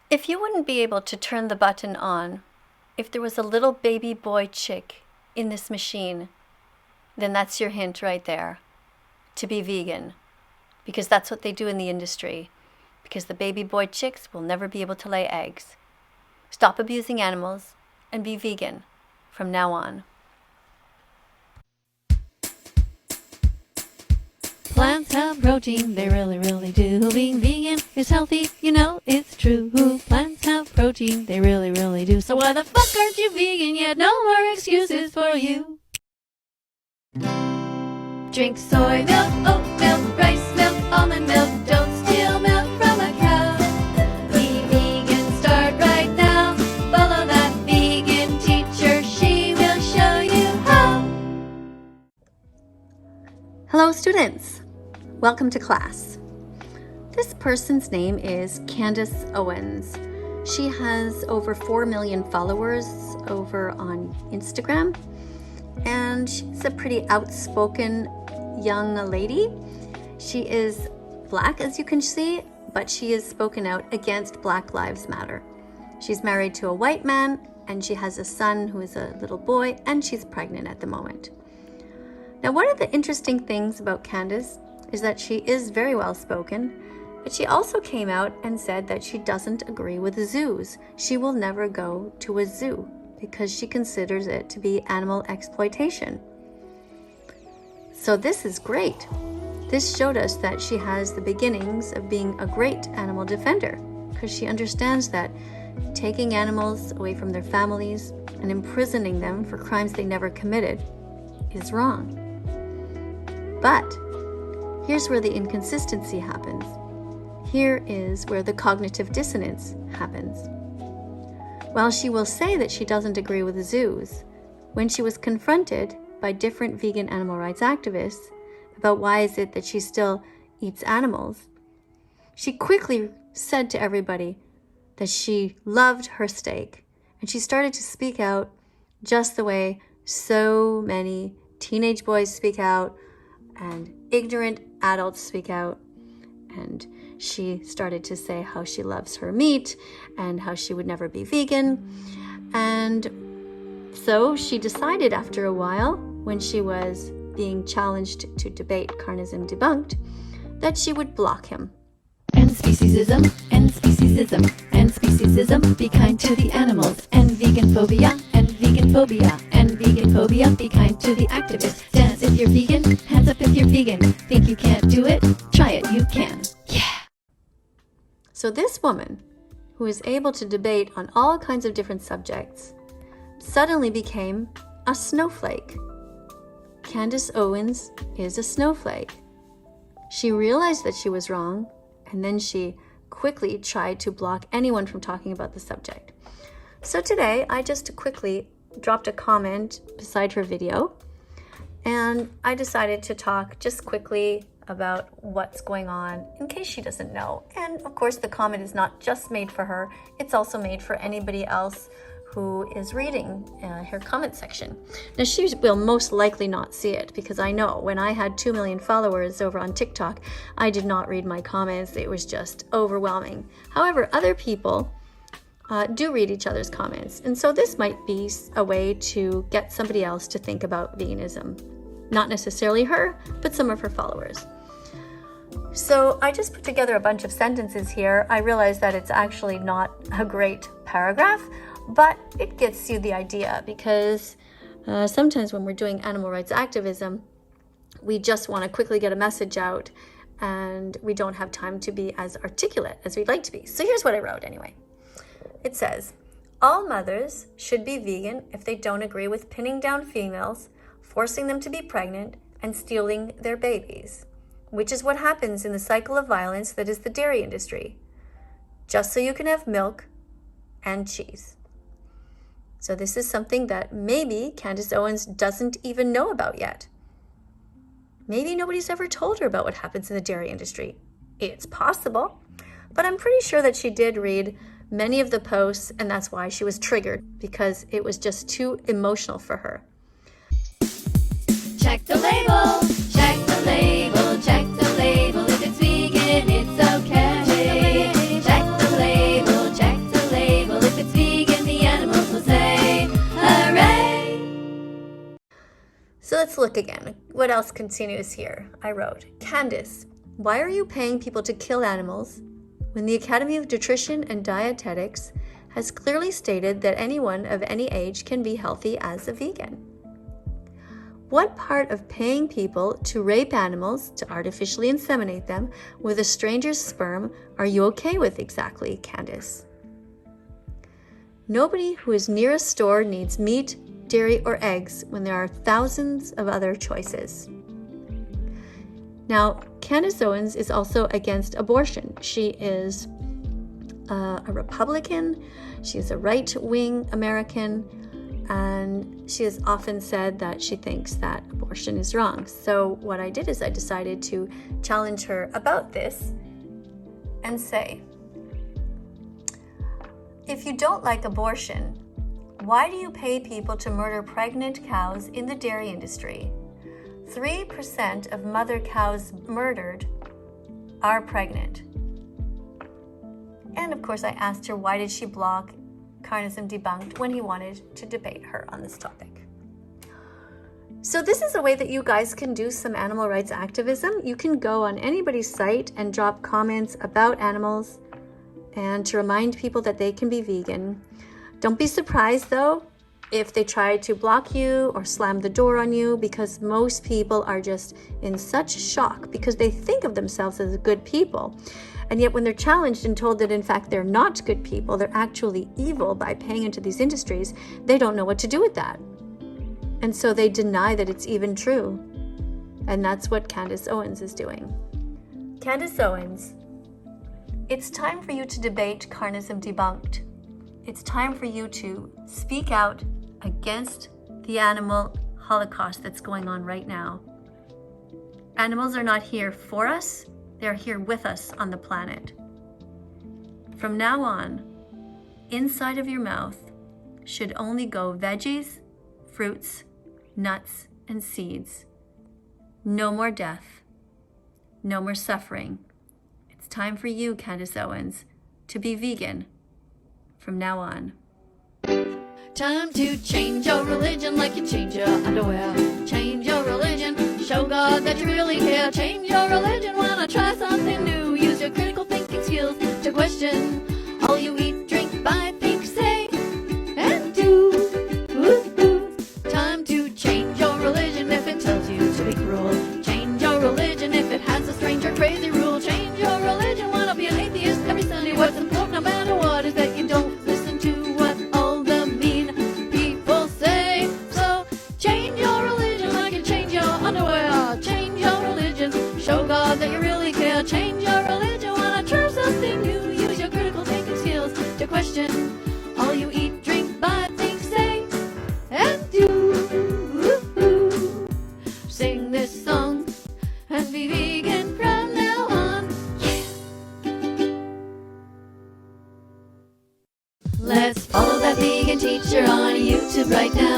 If you wouldn't be able to turn the button on, if there was a little baby boy chick in this machine, then that's your hint right there, to be vegan. Because that's what they do in the industry. Because the baby boy chicks will never be able to lay eggs. Stop abusing animals and be vegan from now on. Plants have protein, they really, really do. Being vegan is healthy, you know it's true. Plants have protein, they really, really do. So why the fuck aren't you vegan yet? No more excuses for you. Drink soy milk, oat milk, rice milk, almond milk. Don't steal milk from a cow. Be vegan, start right now. Follow that vegan teacher, she will show you how. Hello students, welcome to class. This person's name is Candace Owens. She has over 4 million followers over on Instagram, and she's a pretty outspoken young lady. She is Black, as you can see, but she has spoken out against Black Lives Matter. She's married to a white man, and she has a son who is a little boy, and she's pregnant at the moment. Now, one of the interesting things about Candace is that she is very well spoken, but she also came out and said that she doesn't agree with zoos. She will never go to a zoo because she considers it to be animal exploitation. So this is great. This showed us that she has the beginnings of being a great animal defender, because she understands that taking animals away from their families and imprisoning them for crimes they never committed is wrong. But here's where the inconsistency happens. Here is where the cognitive dissonance happens. While she will say that she doesn't agree with the zoos, when she was confronted by different vegan animal rights activists about why is it that she still eats animals, she quickly said to everybody that she loved her steak, and she started to speak out just the way so many teenage boys speak out and ignorant adults speak out. And she started to say how she loves her meat and how she would never be vegan. And so she decided after a while, when she was being challenged to debate Carnism Debunked, that she would block him. And speciesism, and speciesism, and speciesism, be kind to the animals. And vegan phobia, and vegan phobia, and vegan phobia, be kind to the activists. Dance if you're vegan, hands up if you're vegan. Think you can't do it? Try it, you can. Yeah! So this woman, who is able to debate on all kinds of different subjects, suddenly became a snowflake. Candace Owens is a snowflake. She realized that she was wrong, and then she quickly tried to block anyone from talking about the subject. So today, I just quickly dropped a comment beside her video, and I decided to talk just quickly about what's going on in case she doesn't know. And of course, the comment is not just made for her, it's also made for anybody else who is reading her comment section. Now, she will most likely not see it, because I know when I had 2 million followers over on TikTok, I did not read my comments. It was just overwhelming. However, other people do read each other's comments. And so this might be a way to get somebody else to think about veganism. Not necessarily her, but some of her followers. So I just put together a bunch of sentences here. I realize that it's actually not a great paragraph, but it gets you the idea, because sometimes when we're doing animal rights activism, we just want to quickly get a message out, and we don't have time to be as articulate as we'd like to be. So here's what I wrote anyway. It says, all mothers should be vegan if they don't agree with pinning down females, forcing them to be pregnant, and stealing their babies, which is what happens in the cycle of violence that is the dairy industry, just so you can have milk and cheese. So this is something that maybe Candace Owens doesn't even know about yet. Maybe nobody's ever told her about what happens in the dairy industry. It's possible, but I'm pretty sure that she did read many of the posts, and that's why she was triggered, because it was just too emotional for her. Check the label, check the label, check the label. If it's vegan, it's okay. Check the label, check look again. What else continues here? I wrote, Candace, why are you paying people to kill animals when the Academy of Nutrition and Dietetics has clearly stated that anyone of any age can be healthy as a vegan? What part of paying people to rape animals, to artificially inseminate them with a stranger's sperm, are you okay with exactly, Candace? Nobody who is near a store needs meat, dairy, or eggs when there are thousands of other choices. Now, Candace Owens is also against abortion. She is a Republican, she is a right-wing American, and she has often said that she thinks that abortion is wrong. So what I did is I decided to challenge her about this and say, if you don't like abortion, why do you pay people to murder pregnant cows in the dairy industry? 3% of mother cows murdered are pregnant. And of course, I asked her why did she block Carnism Debunked when he wanted to debate her on this topic. So this is a way that you guys can do some animal rights activism. You can go on anybody's site and drop comments about animals and to remind people that they can be vegan. Don't be surprised though if they try to block you or slam the door on you, because most people are just in such shock because they think of themselves as good people. And yet when they're challenged and told that in fact they're not good people, they're actually evil by paying into these industries, they don't know what to do with that. And so they deny that it's even true. And that's what Candace Owens is doing. Candace Owens, it's time for you to debate Carnism Debunked. It's time for you to speak out against the animal holocaust that's going on right now. Animals are not here for us. They're here with us on the planet. From now on, inside of your mouth should only go veggies, fruits, nuts, and seeds. No more death. No more suffering. It's time for you, Candace Owens, to be vegan from now on. Time to change your religion like you change your underwear. Change your religion, show God that you really care. Change your religion, wanna try something new. Use your critical thinking skills to question all you eat, drink, buy, think, say, and do. Time to change your religion if it tells you to be cruel. Change your religion if it has a strange or crazy rule. Change your religion, wanna be an atheist every Sunday. What's important no matter what is that you don't listen to what all the mean people say. So change your religion like you change your underwear. Change your religion, show God that you really care. Change your religion, wanna try something new. Use your critical thinking skills to question all you eat, drink, buy, think, say, and do. Sing this song and be vegan from now on. Yeah. Let's follow that vegan teacher on YouTube right now.